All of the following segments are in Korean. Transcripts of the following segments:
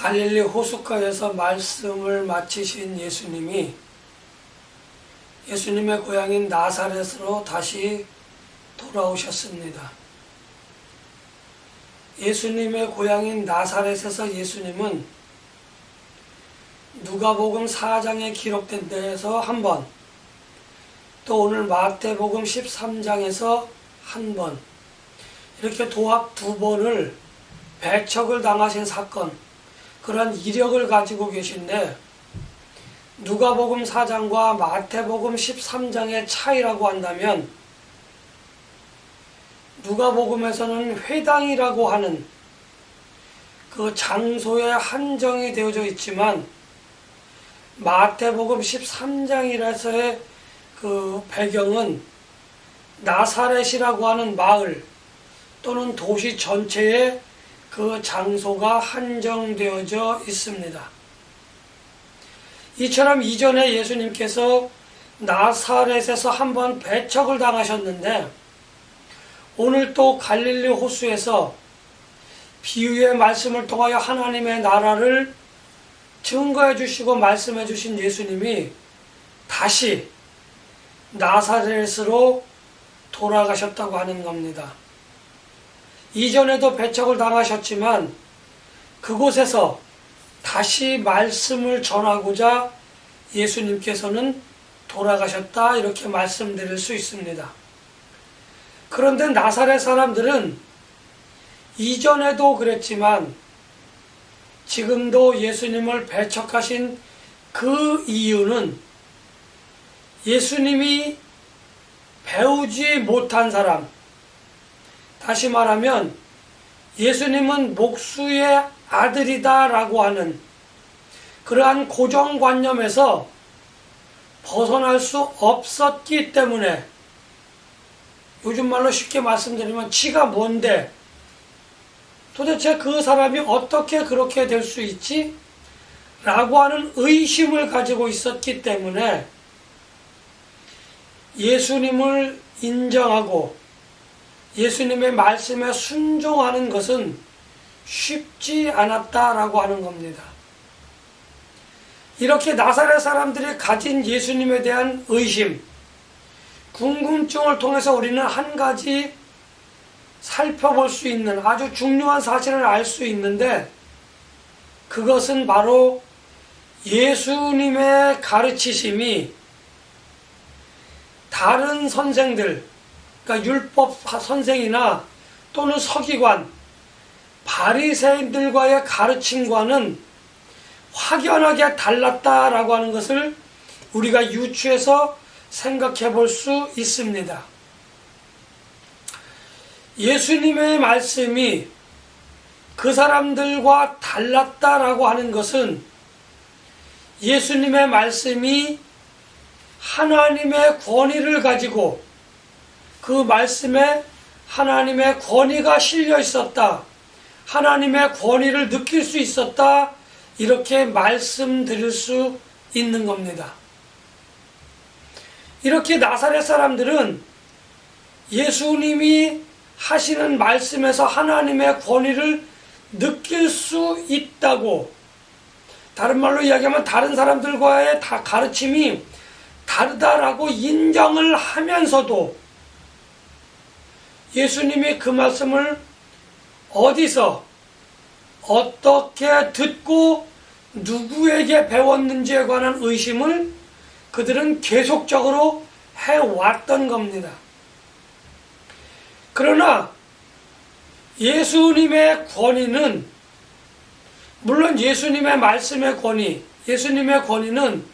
갈릴리 호숫가에서 말씀을 마치신 예수님의 고향인 나사렛으로 다시 돌아오셨습니다. 예수님의 고향인 나사렛에서 예수님은 누가복음 4장에 기록된 데에서 한 번, 또 오늘 마태복음 13장에서 한 번, 이렇게 도합 두 번을 배척을 당하신 사건, 그러한 이력을 가지고 계신데, 누가복음 4장과 마태복음 13장의 차이라고 한다면, 누가복음에서는 회당이라고 하는 그 장소에 한정이 되어져 있지만, 마태복음 13장이라서의 그 배경은 나사렛이라고 하는 마을 또는 도시 전체에 그 장소가 한정되어져 있습니다. 이처럼 이전에 예수님께서 나사렛에서 한번 배척을 당하셨는데, 오늘 또 갈릴리 호수에서 비유의 말씀을 통하여 하나님의 나라를 증거해 주시고 말씀해 주신 예수님이 다시 나사렛으로 돌아가셨다고 하는 겁니다. 이전에도 배척을 당하셨지만 그곳에서 다시 말씀을 전하고자 예수님께서는 돌아가셨다, 이렇게 말씀드릴 수 있습니다. 그런데 나사렛 사람들은 이전에도 그랬지만 지금도 예수님을 배척하신 그 이유는 예수님이 배우지 못한 사람, 다시 말하면 예수님은 목수의 아들이다 라고 하는 그러한 고정관념에서 벗어날 수 없었기 때문에, 요즘 말로 쉽게 말씀드리면 지가 뭔데, 도대체 그 사람이 어떻게 그렇게 될 수 있지? 라고 하는 의심을 가지고 있었기 때문에 예수님을 인정하고 예수님의 말씀에 순종하는 것은 쉽지 않았다라고 하는 겁니다. 이렇게 나사렛 사람들이 가진 예수님에 대한 의심, 궁금증을 통해서 우리는 한 가지 살펴볼 수 있는 아주 중요한 사실을 알 수 있는데, 그것은 바로 예수님의 가르치심이 다른 선생들, 그러니까 율법 선생이나 또는 서기관, 바리새인들과의 가르침과는 확연하게 달랐다라고 하는 것을 우리가 유추해서 생각해 볼 수 있습니다. 예수님의 말씀이 그 사람들과 달랐다라고 하는 것은 예수님의 말씀이 하나님의 권위를 가지고 그 말씀에 하나님의 권위가 실려 있었다, 하나님의 권위를 느낄 수 있었다, 이렇게 말씀드릴 수 있는 겁니다. 이렇게 나사렛 사람들은 예수님이 하시는 말씀에서 하나님의 권위를 느낄 수 있다고, 다른 말로 이야기하면 다른 사람들과의 다 가르침이 다르다라고 인정을 하면서도 예수님이 그 말씀을 어디서 어떻게 듣고 누구에게 배웠는지에 관한 의심을 그들은 계속적으로 해왔던 겁니다. 그러나 예수님의 권위는, 물론 예수님의 말씀의 권위, 예수님의 권위는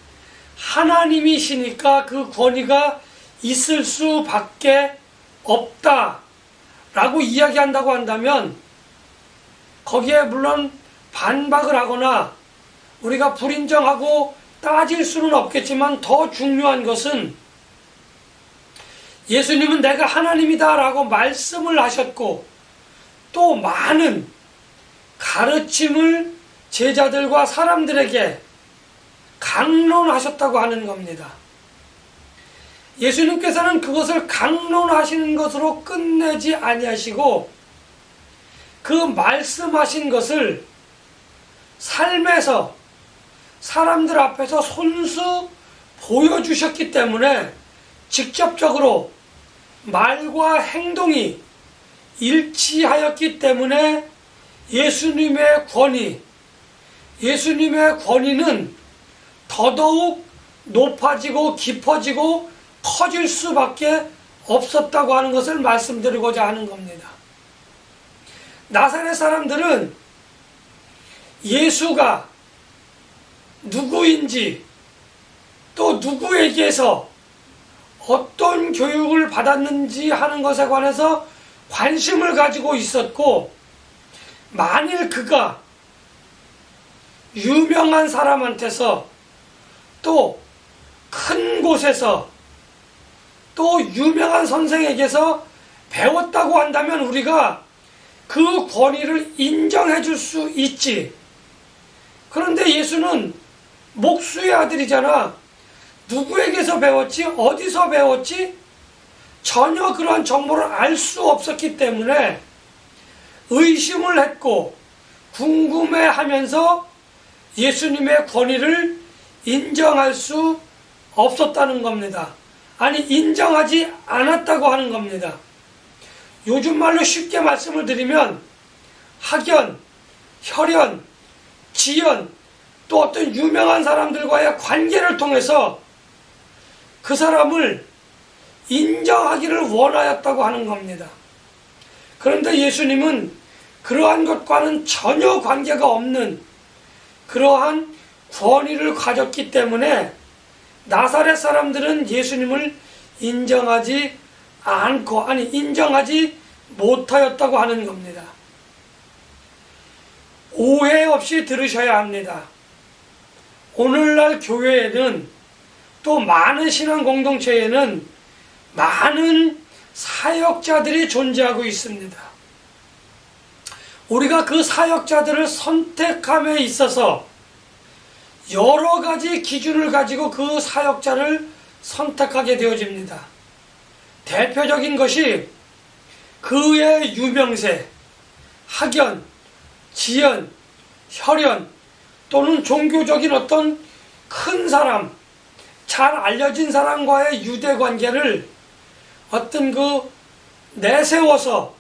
하나님이시니까 그 권위가 있을 수밖에 없다라고 이야기한다고 한다면, 거기에 물론 반박을 하거나 우리가 불인정하고 따질 수는 없겠지만, 더 중요한 것은 예수님은 내가 하나님이다 라고 말씀을 하셨고, 또 많은 가르침을 제자들과 사람들에게 강론하셨다고 하는 겁니다. 예수님께서는 그것을 강론하시는 것으로 끝내지 아니하시고 그 말씀하신 것을 삶에서 사람들 앞에서 손수 보여주셨기 때문에 직접적으로 말과 행동이 일치하였기 때문에 예수님의 권위는 더더욱 높아지고 깊어지고 커질 수밖에 없었다고 하는 것을 말씀드리고자 하는 겁니다. 나사렛 사람들은 예수가 누구인지 또 누구에게서 어떤 교육을 받았는지 하는 것에 관해서 관심을 가지고 있었고, 만일 그가 유명한 사람한테서 또 큰 곳에서 또 유명한 선생에게서 배웠다고 한다면 우리가 그 권위를 인정해 줄 수 있지. 그런데 예수는 목수의 아들이잖아. 누구에게서 배웠지? 어디서 배웠지? 전혀 그런 정보를 알 수 없었기 때문에 의심을 했고 궁금해하면서 예수님의 권위를 인정할 수 없었다는 겁니다. 아니, 인정하지 않았다고 하는 겁니다. 요즘 말로 쉽게 말씀을 드리면 학연, 혈연, 지연, 또 어떤 유명한 사람들과의 관계를 통해서 그 사람을 인정하기를 원하였다고 하는 겁니다. 그런데 예수님은 그러한 것과는 전혀 관계가 없는 그러한 권위를 가졌기 때문에 나사렛 사람들은 예수님을 인정하지 못하였다고 하는 겁니다. 오해 없이 들으셔야 합니다. 오늘날 교회에는 또 많은 신앙 공동체에는 많은 사역자들이 존재하고 있습니다. 우리가 그 사역자들을 선택함에 있어서 여러 가지 기준을 가지고 그 사역자를 선택하게 되어집니다. 대표적인 것이 그의 유명세, 학연, 지연, 혈연 또는 종교적인 어떤 큰 사람, 잘 알려진 사람과의 유대관계를 어떤 내세워서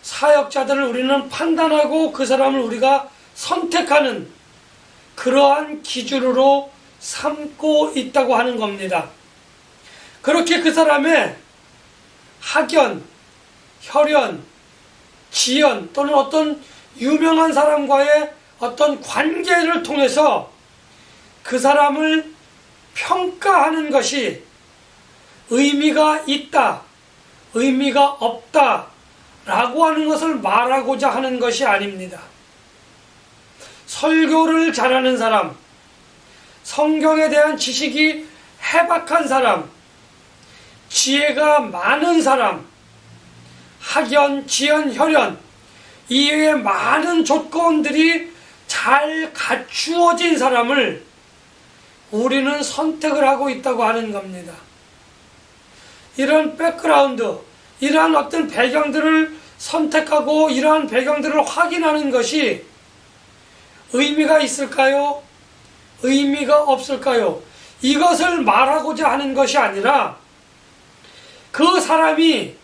사역자들을 우리는 판단하고 그 사람을 우리가 선택하는 그러한 기준으로 삼고 있다고 하는 겁니다. 그렇게 그 사람의 학연, 혈연, 지연 또는 어떤 유명한 사람과의 어떤 관계를 통해서 그 사람을 평가하는 것이 의미가 있다, 의미가 없다 라고 하는 것을 말하고자 하는 것이 아닙니다. 설교를 잘하는 사람, 성경에 대한 지식이 해박한 사람, 지혜가 많은 사람, 학연, 지연, 혈연 이외에 많은 조건들이 잘 갖추어진 사람을 우리는 선택을 하고 있다고 하는 겁니다. 이런 백그라운드, 이러한 어떤 배경들을 선택하고 이러한 배경들을 확인하는 것이 의미가 있을까요? 의미가 없을까요? 이것을 말하고자 하는 것이 아니라 그 사람이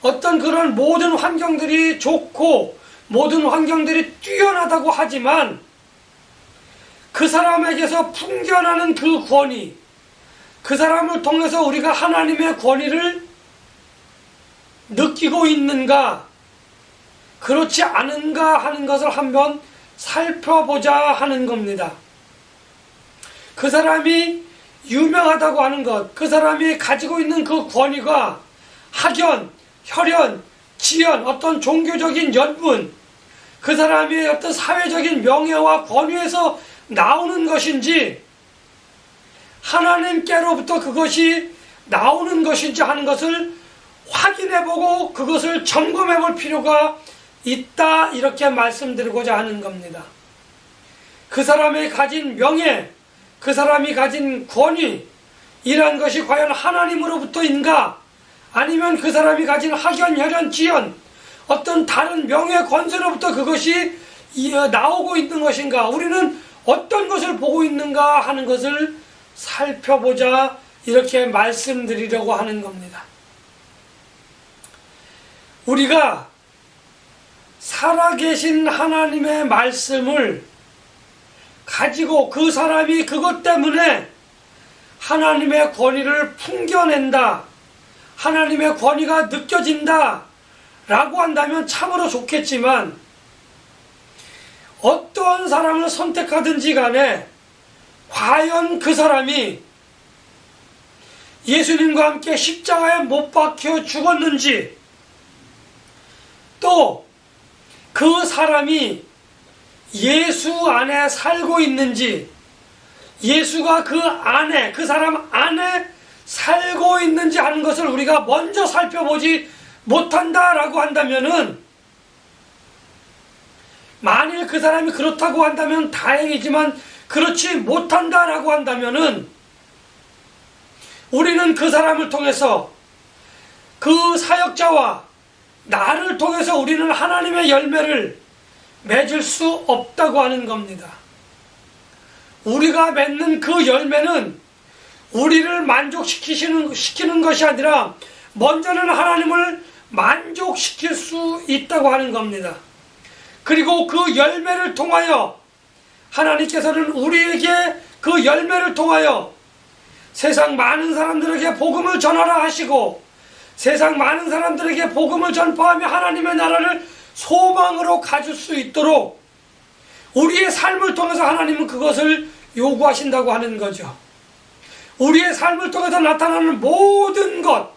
어떤 그런 모든 환경들이 좋고 모든 환경들이 뛰어나다고 하지만 그 사람에게서 풍겨나는 그 권위, 그 사람을 통해서 우리가 하나님의 권위를 느끼고 있는가, 그렇지 않은가 하는 것을 한번 살펴보자 하는 겁니다. 그 사람이 유명하다고 하는 것, 그 사람이 가지고 있는 그 권위가 학연, 혈연, 지연, 어떤 종교적인 연분, 그 사람의 어떤 사회적인 명예와 권위에서 나오는 것인지 하나님께로부터 그것이 나오는 것인지 하는 것을 확인해보고 그것을 점검해볼 필요가 있다, 이렇게 말씀드리고자 하는 겁니다. 그 사람이 가진 명예, 그 사람이 가진 권위, 이러한 것이 과연 하나님으로부터인가, 아니면 그 사람이 가진 학연, 혈연, 지연, 어떤 다른 명예, 권세로부터 그것이 나오고 있는 것인가, 우리는 어떤 것을 보고 있는가 하는 것을 살펴보자, 이렇게 말씀드리려고 하는 겁니다. 우리가 살아계신 하나님의 말씀을 가지고 그 사람이 그것 때문에 하나님의 권위를 풍겨낸다, 하나님의 권위가 느껴진다 라고 한다면 참으로 좋겠지만, 어떤 사람을 선택하든지 간에 과연 그 사람이 예수님과 함께 십자가에 못 박혀 죽었는지, 또 그 사람이 예수 안에 살고 있는지, 예수가 그 안에, 그 사람 안에 살고 있는지 하는 것을 우리가 먼저 살펴보지 못한다라고 한다면은, 만일 그 사람이 그렇다고 한다면 다행이지만 그렇지 못한다라고 한다면은, 우리는 그 사람을 통해서, 그 사역자와 나를 통해서 우리는 하나님의 열매를 맺을 수 없다고 하는 겁니다. 우리가 맺는 그 열매는 우리를 만족시키는 것이 아니라 먼저는 하나님을 만족시킬 수 있다고 하는 겁니다. 그리고 그 열매를 통하여 하나님께서는 우리에게 그 열매를 통하여 세상 많은 사람들에게 복음을 전하라 하시고, 세상 많은 사람들에게 복음을 전파하며 하나님의 나라를 소망으로 가질 수 있도록 우리의 삶을 통해서 하나님은 그것을 요구하신다고 하는 거죠. 우리의 삶을 통해서 나타나는 모든 것,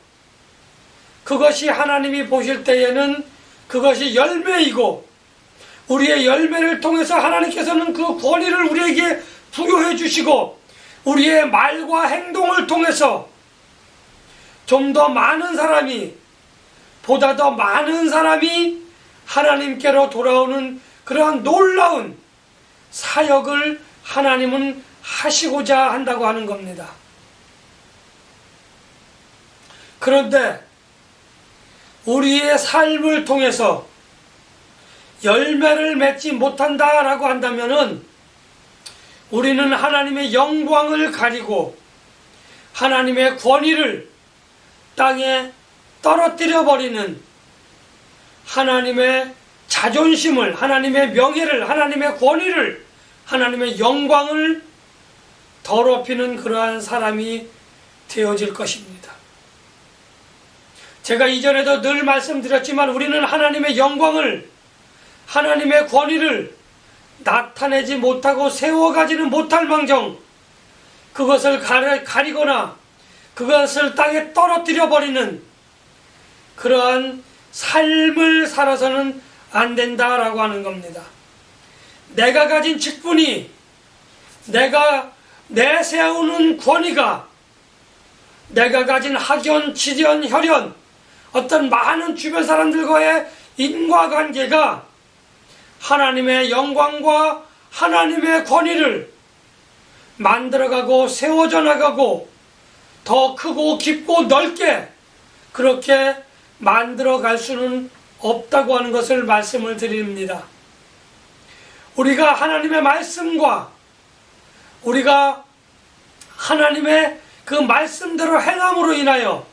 그것이 하나님이 보실 때에는 그것이 열매이고, 우리의 열매를 통해서 하나님께서는 그 권위를 우리에게 부여해 주시고, 우리의 말과 행동을 통해서 좀 더 많은 사람이, 보다 더 많은 사람이 하나님께로 돌아오는 그러한 놀라운 사역을 하나님은 하시고자 한다고 하는 겁니다. 그런데 우리의 삶을 통해서 열매를 맺지 못한다라고 한다면은, 우리는 하나님의 영광을 가리고 하나님의 권위를 땅에 떨어뜨려 버리는, 하나님의 자존심을, 하나님의 명예를, 하나님의 권위를, 하나님의 영광을 더럽히는 그러한 사람이 되어질 것입니다. 제가 이전에도 늘 말씀드렸지만, 우리는 하나님의 영광을, 하나님의 권위를 나타내지 못하고 세워가지는 못할 망정, 그것을 가리거나 그것을 땅에 떨어뜨려 버리는 그러한 삶을 살아서는 안 된다라고 하는 겁니다. 내가 가진 직분이, 내가 내세우는 권위가, 내가 가진 학연, 지연, 혈연, 어떤 많은 주변 사람들과의 인과관계가 하나님의 영광과 하나님의 권위를 만들어가고 세워져 나가고 더 크고 깊고 넓게 그렇게 만들어갈 수는 없다고 하는 것을 말씀을 드립니다. 우리가 하나님의 말씀과 우리가 하나님의 그 말씀대로 행함으로 인하여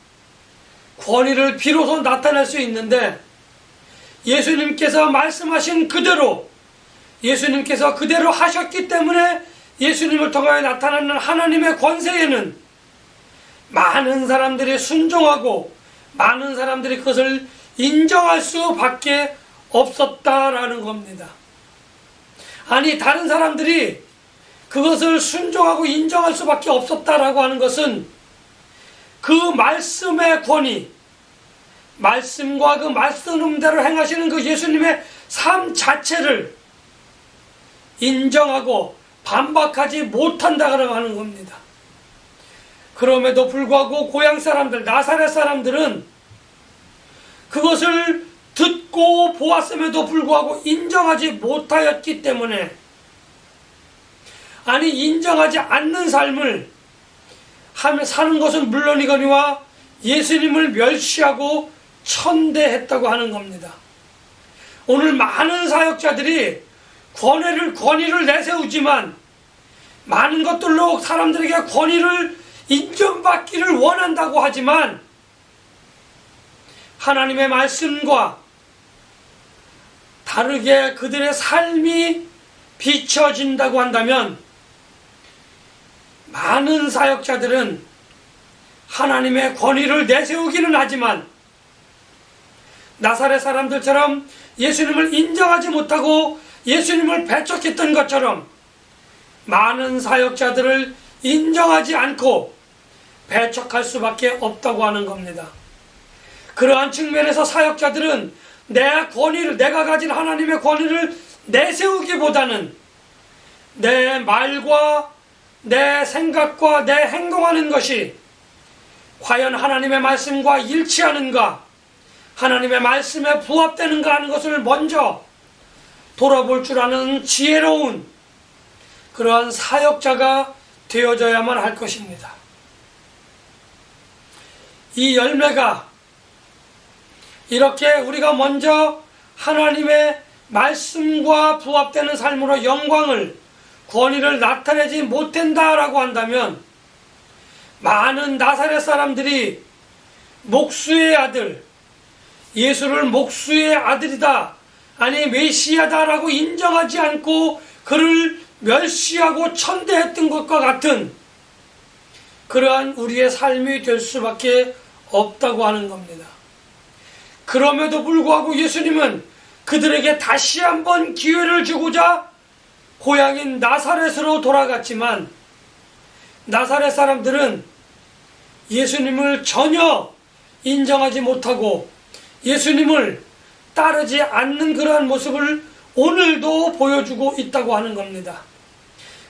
권위를 비로소 나타낼 수 있는데, 예수님께서 말씀하신 그대로, 예수님께서 그대로 하셨기 때문에 예수님을 통하여 나타나는 하나님의 권세에는 많은 사람들이 순종하고 많은 사람들이 그것을 인정할 수밖에 없었다라는 겁니다. 아니, 다른 사람들이 그것을 순종하고 인정할 수밖에 없었다라고 하는 것은 그 말씀의 권위, 말씀과 그 말씀대로 행하시는 그 예수님의 삶 자체를 인정하고 반박하지 못한다고 하는 겁니다. 그럼에도 불구하고 고향 사람들, 나사렛 사람들은 그것을 듣고 보았음에도 불구하고 인정하지 못하였기 때문에, 아니 인정하지 않는 삶을 사는 것은 물론이거니와 예수님을 멸시하고 천대했다고 하는 겁니다. 오늘 많은 사역자들이 권위를 내세우지만 많은 것들로 사람들에게 권위를 인정받기를 원한다고 하지만 하나님의 말씀과 다르게 그들의 삶이 비춰진다고 한다면 많은 사역자들은 하나님의 권위를 내세우기는 하지만 나사렛 사람들처럼 예수님을 인정하지 못하고 예수님을 배척했던 것처럼 많은 사역자들을 인정하지 않고 배척할 수밖에 없다고 하는 겁니다. 그러한 측면에서 사역자들은 내가 가진 하나님의 권위를 내세우기보다는 내 말과 내 생각과 내 행동하는 것이 과연 하나님의 말씀과 일치하는가, 하나님의 말씀에 부합되는가 하는 것을 먼저 돌아볼 줄 아는 지혜로운 그러한 사역자가 되어져야만 할 것입니다. 이 열매가 이렇게 우리가 먼저 하나님의 말씀과 부합되는 삶으로 영광을, 권위를 나타내지 못한다라고 한다면 많은 나사렛 사람들이 목수의 아들, 예수를 목수의 아들이다, 아니 메시아다라고 인정하지 않고 그를 멸시하고 천대했던 것과 같은 그러한 우리의 삶이 될 수밖에 없다고 하는 겁니다. 그럼에도 불구하고 예수님은 그들에게 다시 한번 기회를 주고자 고향인 나사렛으로 돌아갔지만 나사렛 사람들은 예수님을 전혀 인정하지 못하고 예수님을 따르지 않는 그러한 모습을 오늘도 보여주고 있다고 하는 겁니다.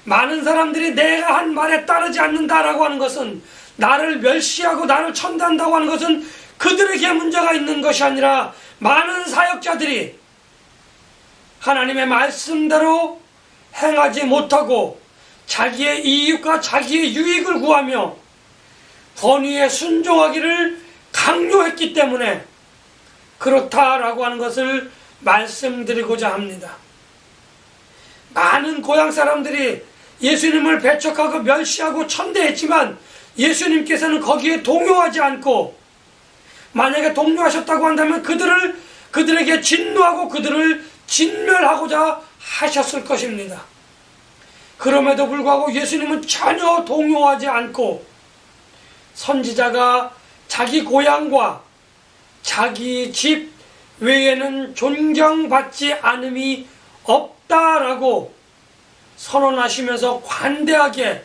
많은 사람들이 내가 한 말에 따르지 않는다라고 하는 것은, 나를 멸시하고 나를 천대한다고 하는 것은 그들에게 문제가 있는 것이 아니라 많은 사역자들이 하나님의 말씀대로 행하지 못하고 자기의 이익과 자기의 유익을 구하며 권위에 순종하기를 강요했기 때문에 그렇다라고 하는 것을 말씀드리고자 합니다. 많은 고향 사람들이 예수님을 배척하고 멸시하고 천대했지만 예수님께서는 거기에 동요하지 않고, 만약에 동요하셨다고 한다면 그들에게 진노하고 그들을 진멸하고자 하셨을 것입니다. 그럼에도 불구하고 예수님은 전혀 동요하지 않고 선지자가 자기 고향과 자기 집 외에는 존경받지 않음이 없다라고 선언하시면서 관대하게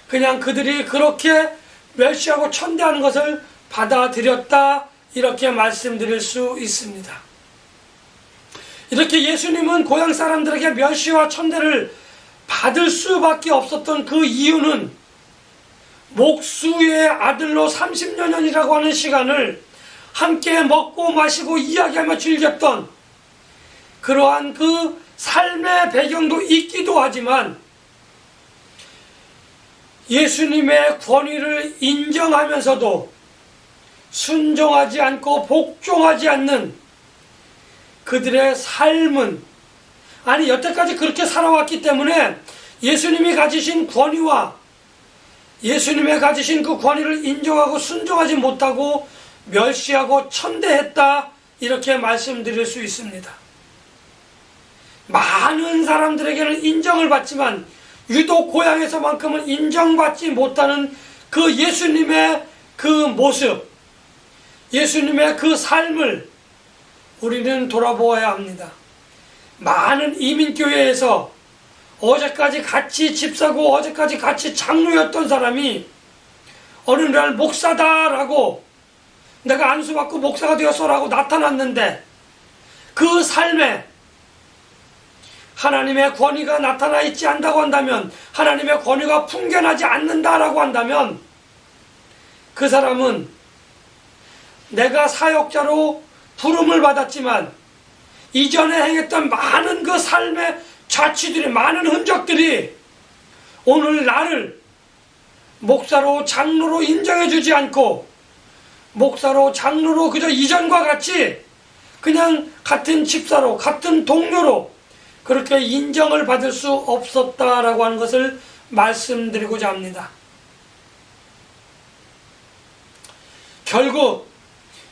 그냥 그들이 그렇게 멸시하고 천대하는 것을 받아들였다, 이렇게 말씀드릴 수 있습니다. 이렇게 예수님은 고향 사람들에게 멸시와 천대를 받을 수밖에 없었던 그 이유는 목수의 아들로 30여년이라고 하는 시간을 함께 먹고 마시고 이야기하며 즐겼던 그러한 그 삶의 배경도 있기도 하지만 예수님의 권위를 인정하면서도 순종하지 않고 복종하지 않는 그들의 삶은, 아니 여태까지 그렇게 살아왔기 때문에 예수님이 가지신 권위와 예수님의 가지신 그 권위를 인정하고 순종하지 못하고 멸시하고 천대했다, 이렇게 말씀드릴 수 있습니다. 많은 사람들에게는 인정을 받지만 유독 고향에서만큼은 인정받지 못하는 그 예수님의 그 모습, 예수님의 그 삶을 우리는 돌아보아야 합니다. 많은 이민교회에서 어제까지 같이 집사고 어제까지 같이 장로였던 사람이 어느 날 목사다라고, 내가 안수받고 목사가 되었어라고 나타났는데 그 삶에 하나님의 권위가 나타나 있지 않다고 한다면, 하나님의 권위가 풍겨나지 않는다라고 한다면 그 사람은 내가 사역자로 부름을 받았지만 이전에 행했던 많은 그 삶의 자취들이, 많은 흔적들이 오늘 나를 목사로 장로로 인정해 주지 않고 목사로 장로로 그저 이전과 같이 그냥 같은 집사로 같은 동료로 그렇게 인정을 받을 수 없었다라고 하는 것을 말씀드리고자 합니다. 결국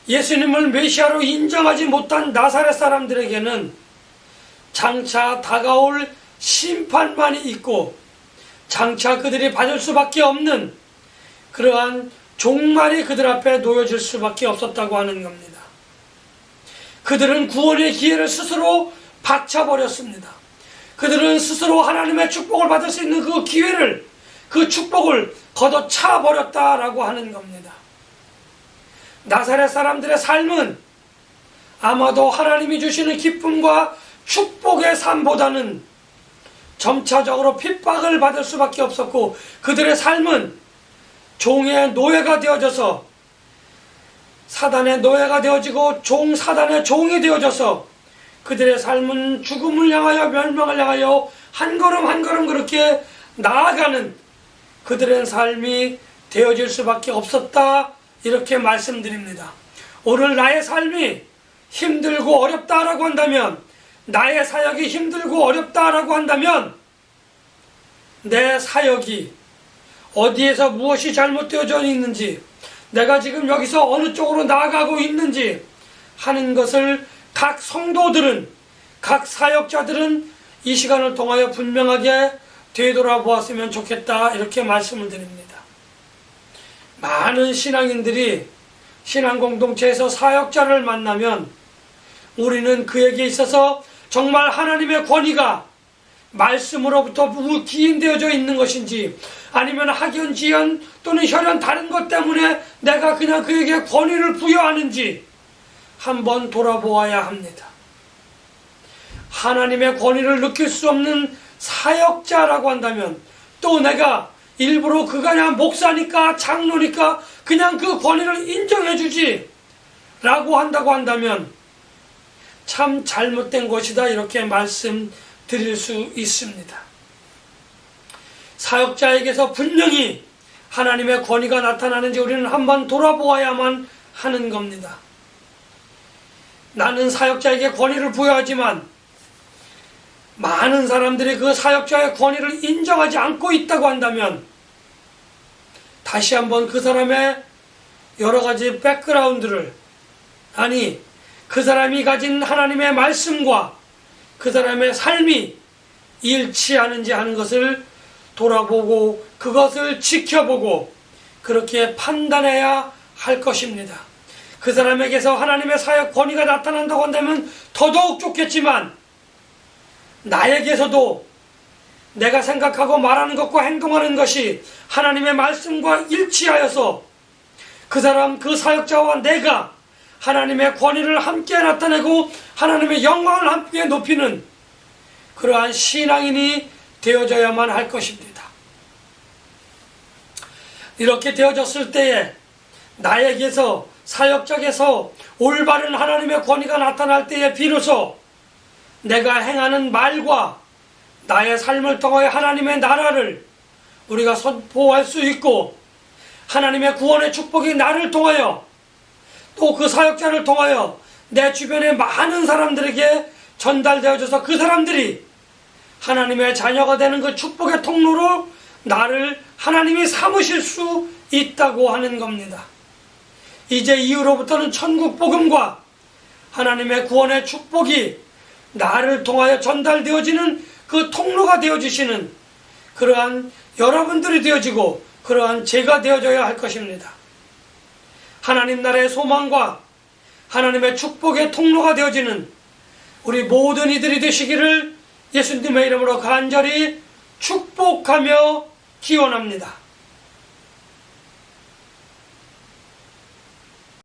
예수님을 메시아로 인정하지 못한 나사렛 사람들에게는 장차 다가올 심판만이 있고 장차 그들이 받을 수밖에 없는 그러한 종말이 그들 앞에 놓여질 수밖에 없었다고 하는 겁니다. 그들은 구원의 기회를 스스로 박차버렸습니다. 그들은 스스로 하나님의 축복을 받을 수 있는 그 기회를, 그 축복을 걷어차버렸다라고 하는 겁니다. 나사렛 사람들의 삶은 아마도 하나님이 주시는 기쁨과 축복의 삶보다는 점차적으로 핍박을 받을 수밖에 없었고, 그들의 삶은 종의 노예가 되어져서 사단의 노예가 되어지고 사단의 종이 되어져서 그들의 삶은 죽음을 향하여, 멸망을 향하여 한 걸음 한 걸음 그렇게 나아가는 그들의 삶이 되어질 수밖에 없었다, 이렇게 말씀드립니다. 오늘 나의 삶이 힘들고 어렵다라고 한다면, 나의 사역이 힘들고 어렵다라고 한다면 내 사역이 어디에서 무엇이 잘못되어져 있는지, 내가 지금 여기서 어느 쪽으로 나아가고 있는지 하는 것을 각 성도들은, 각 사역자들은 이 시간을 통하여 분명하게 되돌아보았으면 좋겠다, 이렇게 말씀을 드립니다. 많은 신앙인들이 신앙공동체에서 사역자를 만나면 우리는 그에게 있어서 정말 하나님의 권위가 말씀으로부터 기인되어져 있는 것인지, 아니면 학연, 지연 또는 혈연 다른 것 때문에 내가 그냥 그에게 권위를 부여하는지 한번 돌아보아야 합니다. 하나님의 권위를 느낄 수 없는 사역자라고 한다면, 또 내가 일부러 그가 그냥 목사니까 장로니까 그냥 그 권위를 인정해주지 라고 한다고 한다면 참 잘못된 것이다, 이렇게 말씀드릴 수 있습니다. 사역자에게서 분명히 하나님의 권위가 나타나는지 우리는 한번 돌아보아야만 하는 겁니다. 나는 사역자에게 권위를 부여하지만 많은 사람들이 그 사역자의 권위를 인정하지 않고 있다고 한다면 다시 한번 그 사람의 여러 가지 백그라운드를, 아니 그 사람이 가진 하나님의 말씀과 그 사람의 삶이 일치하는지 하는 것을 돌아보고 그것을 지켜보고 그렇게 판단해야 할 것입니다. 그 사람에게서 하나님의 사역 권위가 나타난다고 한다면 더더욱 좋겠지만, 나에게서도 내가 생각하고 말하는 것과 행동하는 것이 하나님의 말씀과 일치하여서 그 사람, 그 사역자와 내가 하나님의 권위를 함께 나타내고 하나님의 영광을 함께 높이는 그러한 신앙인이 되어져야만 할 것입니다. 이렇게 되어졌을 때에 나에게서, 사역자에게서 올바른 하나님의 권위가 나타날 때에 비로소 내가 행하는 말과 나의 삶을 통하여 하나님의 나라를 우리가 선포할 수 있고, 하나님의 구원의 축복이 나를 통하여 또 그 사역자를 통하여 내 주변의 많은 사람들에게 전달되어져서 그 사람들이 하나님의 자녀가 되는 그 축복의 통로로 나를 하나님이 삼으실 수 있다고 하는 겁니다. 이제 이후로부터는 천국 복음과 하나님의 구원의 축복이 나를 통하여 전달되어지는 그 통로가 되어주시는 그러한 여러분들이 되어지고 그러한 제가 되어져야 할 것입니다. 하나님 나라의 소망과 하나님의 축복의 통로가 되어지는 우리 모든 이들이 되시기를 예수님의 이름으로 간절히 축복하며 기원합니다.